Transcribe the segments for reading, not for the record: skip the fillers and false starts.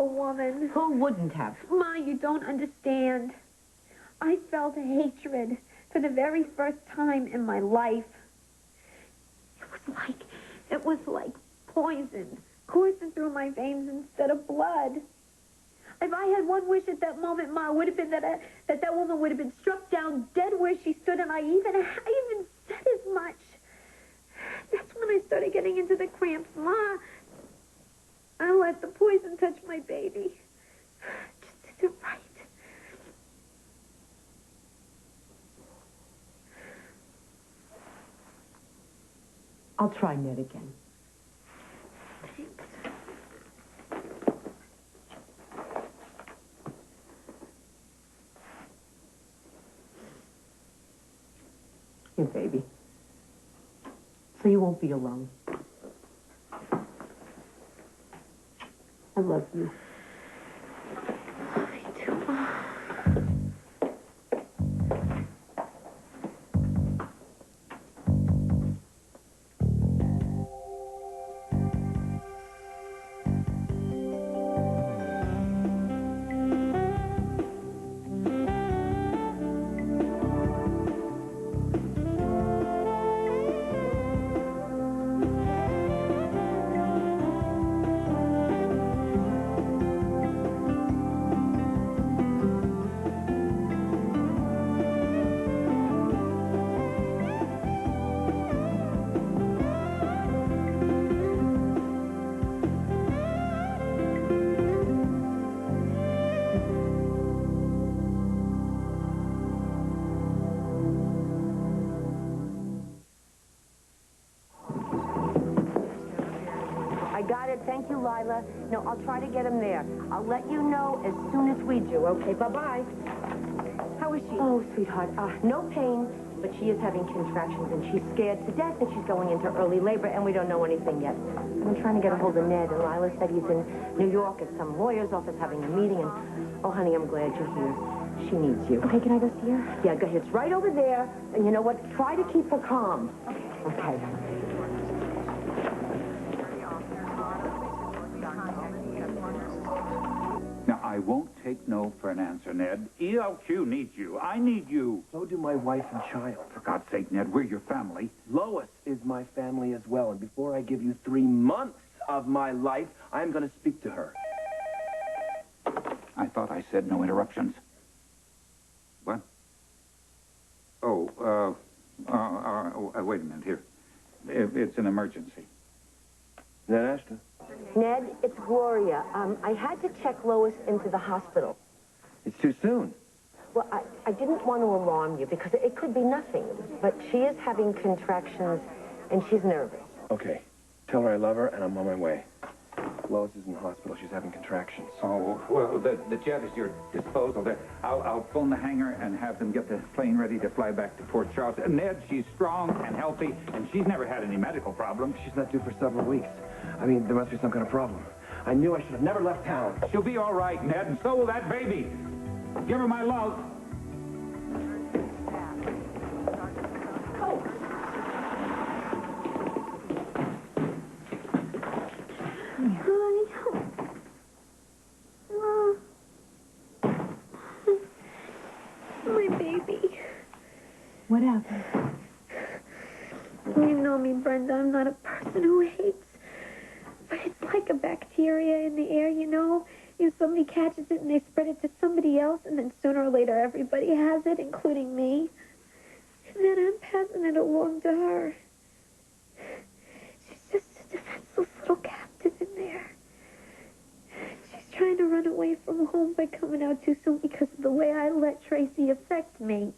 awful woman. Who wouldn't have? Ma, you don't understand. I felt hatred for the very first time in my life. It was like poison coursing through my veins instead of blood. If I had one wish at that moment, Ma, it would have been that that woman would have been struck down dead where she stood, and I even said as much. That's when I started getting into the cramps, Ma. I let the poison touch my baby. Just isn't right. I'll try Ned again. Thanks. Here, baby. So you won't be alone. I love you. Me too, Ma. I got it. Thank you, Lila. No, I'll try to get him there. I'll let you know as soon as we do. Okay, bye-bye. How is she? Oh, sweetheart, no pain, but she is having contractions, and she's scared to death, and she's going into early labor, and we don't know anything yet. I'm trying to get a hold of Ned, and Lila said he's in New York at some lawyer's office having a meeting, and, oh, honey, I'm glad you're here. She needs you. Okay, can I go see her? Yeah, go ahead. It's right over there, and you know what? Try to keep her calm. Okay. Now, I won't take no for an answer, Ned. ELQ needs you. I need you. So do my wife and child. For God's sake, Ned, we're your family. Lois is my family as well, and before I give you 3 months of my life, I'm going to speak to her. I thought I said no interruptions. What? Oh, wait a minute here. It's an emergency. Ned Ashton. Ned, it's Gloria. I had to check Lois into the hospital. It's too soon. Well, I didn't want to alarm you because it could be nothing, but she is having contractions, and she's nervous. Okay. Tell her I love her, and I'm on my way. Lois is in the hospital. She's having contractions. Oh, well, the jet is your disposal. I'll phone the hangar and have them get the plane ready to fly back to Port Charles. Ned, she's strong and healthy, and she's never had any medical problems. She's not due for several weeks. I mean, there must be some kind of problem. I knew I should have never left town. She'll be all right, Ned, and so will that baby. Give her my love. My baby. What happened? You know me, Brenda. I'm not a person who hates. But it's like a bacteria in the air, you know? Somebody catches it and they spread it to somebody else, and then sooner or later everybody has it, including me. And then I'm passing it along to her. She's just a defenseless little captive in there. She's trying to run away from home by coming out too soon because of the way I let Tracy affect me.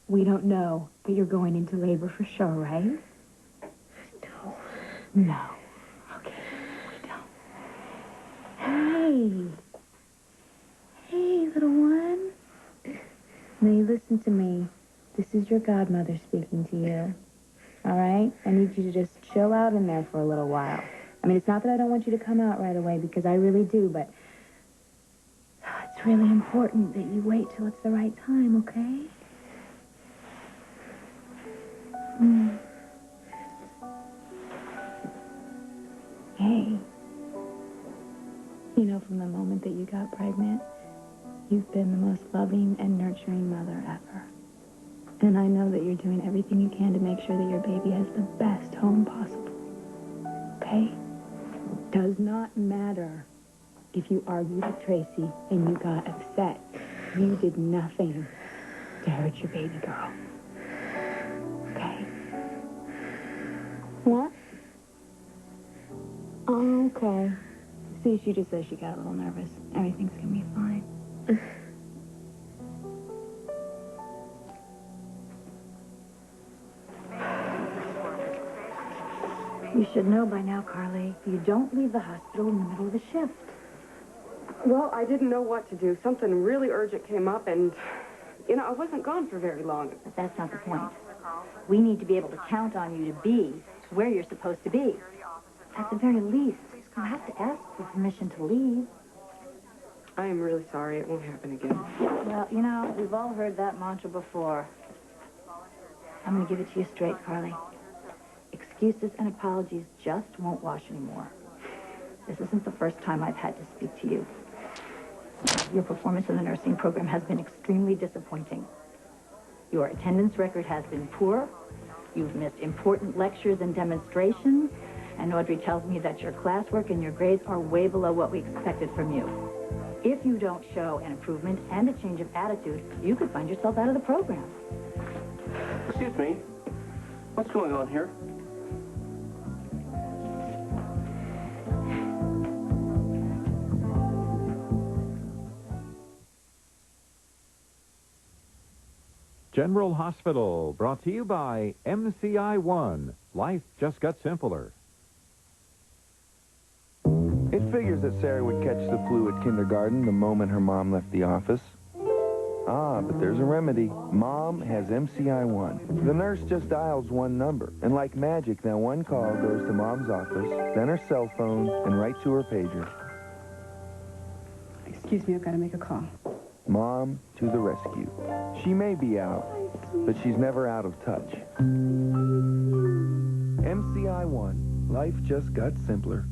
We don't know, but you're going into labor for sure, right? No. No. Okay, we don't. Hey. Hey, little one. Now you listen to me. This is your godmother speaking to you. All right? I need you to just chill out in there for a little while. I mean, it's not that I don't want you to come out right away, because I really do, but it's really important that you wait till it's the right time, okay? Hey. You know, know from the moment that you got pregnant, you've been the most loving and nurturing mother ever. And I know that you're doing everything you can to make sure that your baby has the best home possible. Okay? Does not matter if you argued with Tracy and you got upset. You did nothing to hurt your baby girl. Okay? What? Okay. See, she just says she got a little nervous. Everything's gonna be fine. You should know by now, Carly. You don't leave the hospital in the middle of a shift. Well, I didn't know what to do. Something really urgent came up, and, I wasn't gone for very long. But that's not the point. We need to be able to count on you to be where you're supposed to be. At the very least, you have to ask for permission to leave. I am really sorry. It won't happen again. Well, we've all heard that mantra before. I'm going to give it to you straight, Carly. Excuses and apologies just won't wash anymore. This isn't the first time I've had to speak to you. Your performance in the nursing program has been extremely disappointing. Your attendance record has been poor. You've missed important lectures and demonstrations. And Audrey tells me that your classwork and your grades are way below what we expected from you. If you don't show an improvement and a change of attitude, you could find yourself out of the program. Excuse me. What's going on here? General Hospital, brought to you by MCI One. Life just got simpler. It figures that Sarah would catch the flu at kindergarten the moment her mom left the office. Ah, but there's a remedy. Mom has MCI One. The nurse just dials one number, and like magic, that one call goes to Mom's office, then her cell phone, and right to her pager. Excuse me, I've got to make a call. Mom to the rescue. She may be out, but she's never out of touch. MCI One. Life just got simpler.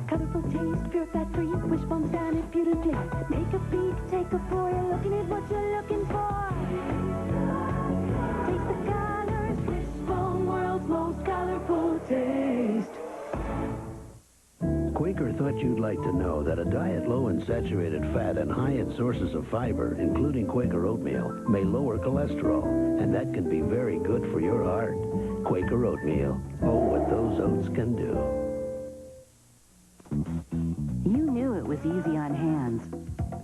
Colorful taste, pure fat free, wishbone stand it beautifully. Take a peek, take a pour, you're looking at what you're looking for. Taste the colors, wishbone, world's most colorful taste. Quaker thought you'd like to know that a diet low in saturated fat and high in sources of fiber, including Quaker oatmeal, may lower cholesterol, and that can be very good for your heart. Quaker oatmeal. Oh, what those oats can do. You knew it was easy on hands,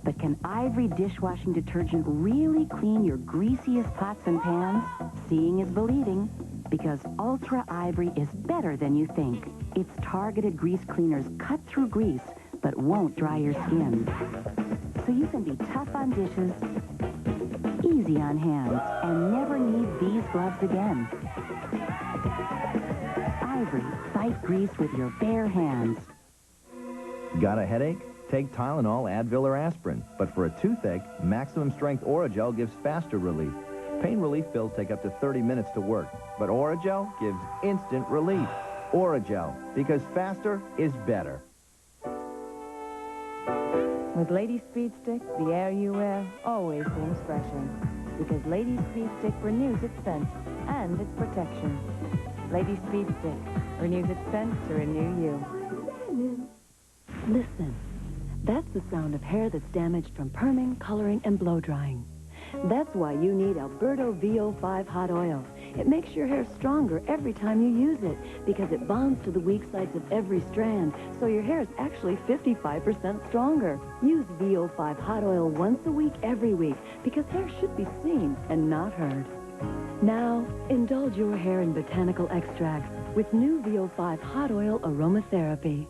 but can Ivory dishwashing detergent really clean your greasiest pots and pans? Seeing is believing, because Ultra Ivory is better than you think. Its targeted grease cleaners cut through grease, but won't dry your skin. So you can be tough on dishes, easy on hands, and never need these gloves again. Ivory, fight grease with your bare hands. Got a headache? Take Tylenol, Advil, or aspirin. But for a toothache, Maximum Strength Oragel gives faster relief. Pain relief pills take up to 30 minutes to work, but Oragel gives instant relief. Oragel, because faster is better. With Lady Speed Stick, the air you wear always seems fresher. Because Lady Speed Stick renews its scent and its protection. Lady Speed Stick renews its scent to renew you. Listen, that's the sound of hair that's damaged from perming, coloring, and blow drying. That's why you need Alberto VO5 Hot Oil. It makes your hair stronger every time you use it because it bonds to the weak sides of every strand, so your hair is actually 55% stronger. Use VO5 Hot Oil once a week, every week, because hair should be seen and not heard. Now, indulge your hair in botanical extracts with new VO5 Hot Oil Aromatherapy.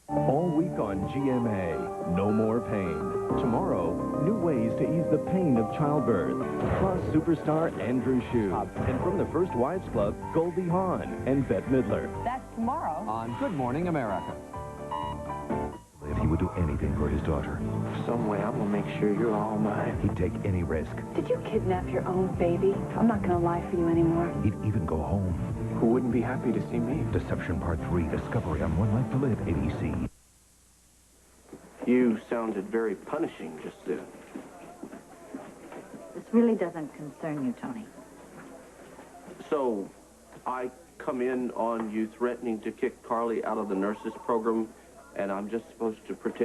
All week on GMA, no more pain. Tomorrow, new ways to ease the pain of childbirth. Plus, superstar Andrew Shue. And from the First Wives Club, Goldie Hawn and Bette Midler. That's tomorrow on Good Morning America. If he would do anything for his daughter. Some way, I'm gonna make sure you're all mine. He'd take any risk. Did you kidnap your own baby? I'm not gonna lie for you anymore. He'd even go home. Who wouldn't be happy to see me? Deception Part 3, Discovery on One Life to Live, ABC. You sounded very punishing just then. This really doesn't concern you, Tony. So, I come in on you threatening to kick Carly out of the nurses program, and I'm just supposed to pretend